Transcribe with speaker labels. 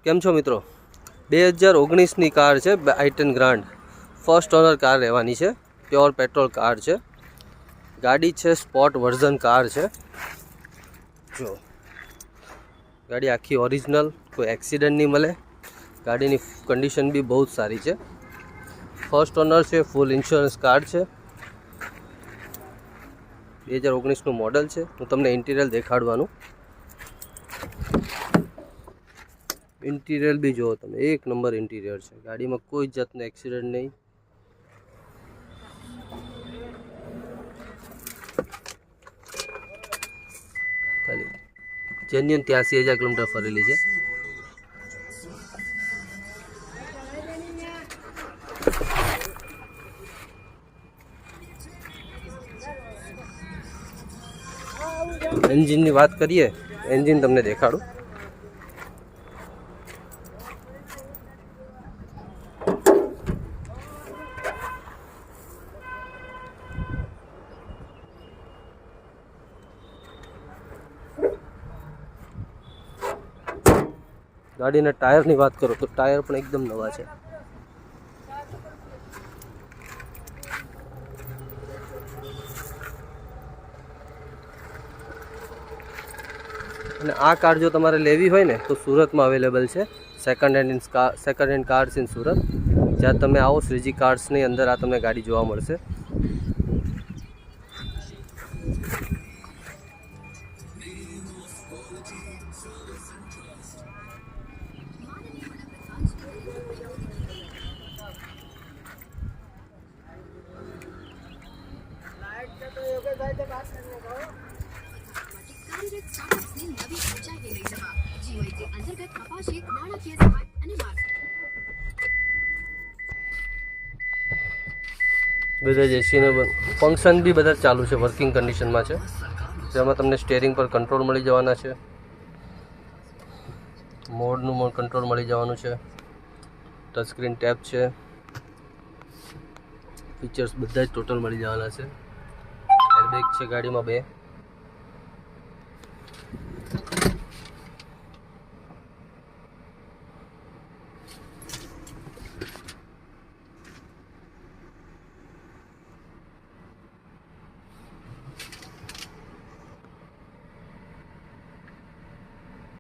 Speaker 1: કેમ છો મિત્રો? 2019ની કાર છે i10 grand, first honour car રહેવાની છે. પ્યોર પેટ્રોલ કાર છે. ગાડી છે સ્પોર્ટ વર્ઝન કાર છે. જો ગાડી આખી ઓરિજિનલ, કોઈ એક્સિડન્ટ નહીં મળે. ગાડીની કન્ડિશન બી બહુ જ સારી છે. ફર્સ્ટ ઓનર છે, ફૂલ ઇન્સ્યોરન્સ કાર છે. 2019નું મોડલ છે. હું તમને ઇન્ટિરિયર દેખાડવાનું. ઇન્ટિરિયર બી જુઓ તમે, એક નંબર ઇન્ટિરિયર છે. ગાડીમાં કોઈ જાતનો એક્સિડન્ટ નહીં. ખાલી જેન્યુન 83,000 કિલોમીટર ફરેલી છે. એન્જિનની વાત કરીએ, એન્જિન તમને દેખાડું. ગાડીના ટાયરની વાત કરો તો ટાયર પણ એકદમ નવા છે. અને આ કાર જો તમારે લેવી હોય ને તો સુરતમાં અવેલેબલ છે. Second hand cars in Surat. જ્યાં તમે આવો શ્રીજી કાર્સની અંદર આ તમને ગાડી જોવા મળશે. બધા એસીને ફંક્શન બી બધા ચાલુ છે, વર્કિંગ કન્ડિશનમાં છે. જેમાં તમને સ્ટેરિંગ પર કંટ્રોલ મળી જવાના છે. મોડનું કંટ્રોલ મળી જવાનું છે. ટચ સ્ક્રીન ટેપ છે. ફીચર્સ બધા જ ટોટલ મળી જવાના છે. એરબેગ છે ગાડીમાં 2.